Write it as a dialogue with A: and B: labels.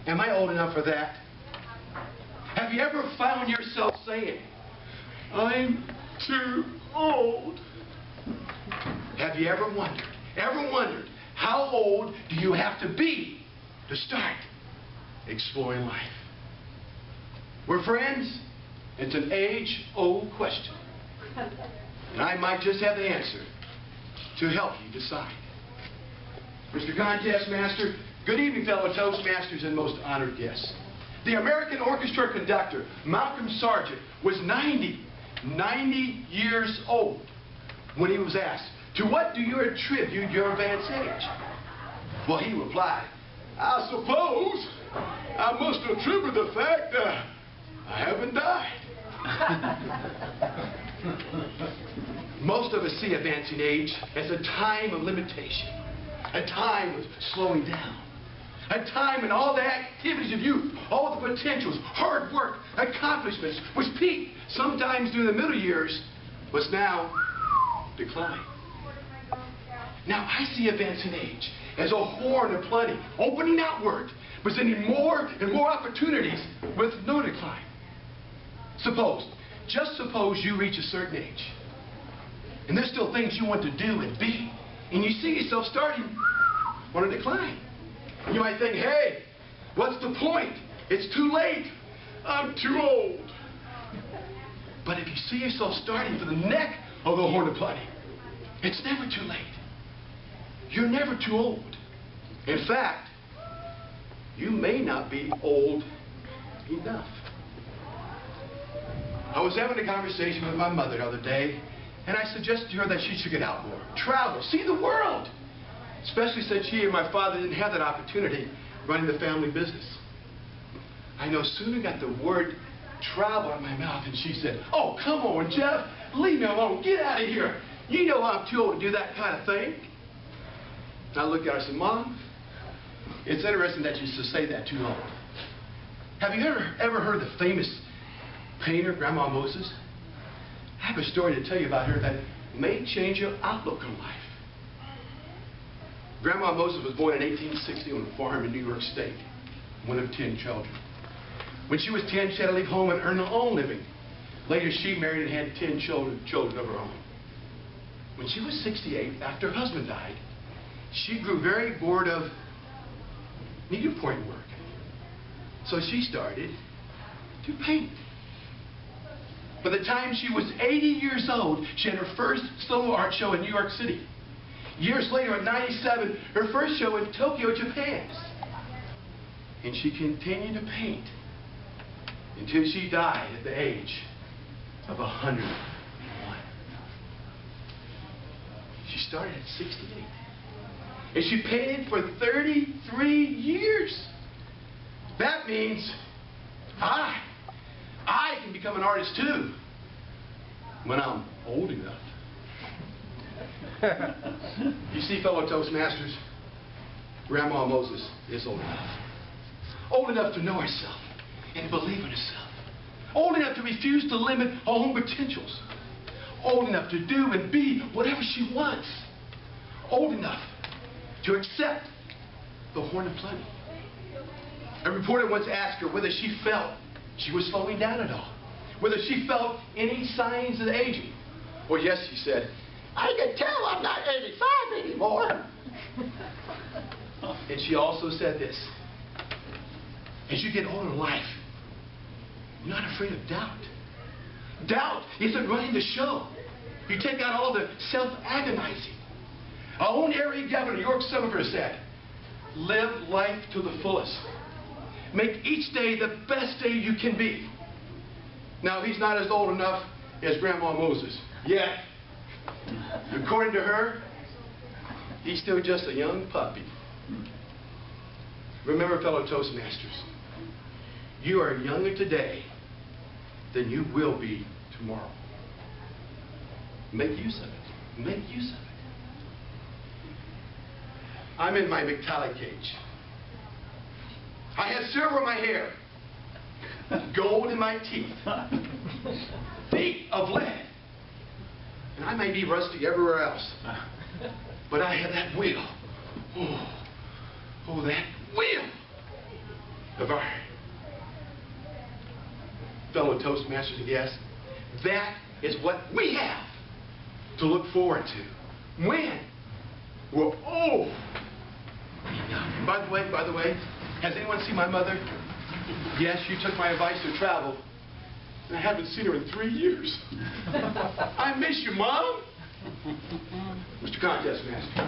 A: Am I old enough for that? Have you ever found yourself saying, I'm too old? Have you ever wondered, how old do you have to be to start exploring life? We're friends. It's an age-old question. And I might just have the answer to help you decide. Mr. Contest Master, good evening, fellow Toastmasters and most honored guests. The American Orchestra conductor, Malcolm Sargent, was 90 years old when he was asked, to what do you attribute your advanced age? Well, he replied, I suppose I must attribute the fact that I haven't died. Most of us see advancing age as a time of limitation, a time of slowing down, a time when all the activities of youth, all the potentials, hard work, accomplishments, which peaked sometimes during the middle years, was now decline. Now I see advancing age as a horn of plenty, opening outward, presenting more and more opportunities with no decline. Just suppose you reach a certain age, and there's still things you want to do and be, and you see yourself starting on a decline. You might think, hey, what's the point? It's too late. I'm too old. But if you see yourself starting for the neck of the horn of plenty, it's never too late. You're never too old. In fact, you may not be old enough. I was having a conversation with my mother the other day, and I suggested to her that she should get out more, travel, see the world, especially since she and my father didn't have that opportunity running the family business. I no sooner got the word travel out of my mouth, and she said, oh, come on, Jeff, leave me alone, get out of here. You know I'm too old to do that kind of thing. And I looked at her and said, Mom, it's interesting that you should say that too old. Have you ever heard the famous painter, Grandma Moses? I have a story to tell you about her that may change your outlook on life. Grandma Moses was born in 1860 on a farm in New York State, one of 10 children. When she was 10, she had to leave home and earn her own living. Later, she married and had 10 children of her own. When she was 68, after her husband died, she grew very bored of needlepoint work. So she started to paint. By the time she was 80 years old, she had her first solo art show in New York City. Years later, at 97, her first show in Tokyo, Japan. And she continued to paint until she died at the age of 101. She started at 68. And she painted for 33 years. That means I can become an artist too when I'm old enough. You see, fellow Toastmasters, Grandma Moses is old enough. Old enough to know herself and believe in herself. Old enough to refuse to limit her own potentials. Old enough to do and be whatever she wants. Old enough to accept the horn of plenty. A reporter once asked her whether she felt she was slowing down at all, whether she felt any signs of aging. Well, yes, she said, I can tell I'm not 85 anymore. And she also said this, as you get older in life, you're not afraid of doubt. Doubt isn't running the show. You take out all the self-agonizing. Our own area governor, York Summerford, said, live life to the fullest. Make each day the best day you can be. Now, he's not as old enough as Grandma Moses yet. According to her, he's still just a young puppy. Remember, fellow Toastmasters, you are younger today than you will be tomorrow. Make use of it. Make use of it. I'm in my metallic age. I have silver in my hair, gold in my teeth, feet of lead, and I may be rusty everywhere else, but I have that will. Oh, that will. of our fellow Toastmasters and guests, that is what we have to look forward to when we're old enough. By the way, has anyone seen my mother? Yes, you took my advice to travel. And I haven't seen her in 3 years. I miss you, Mom. Mr. Contest Master.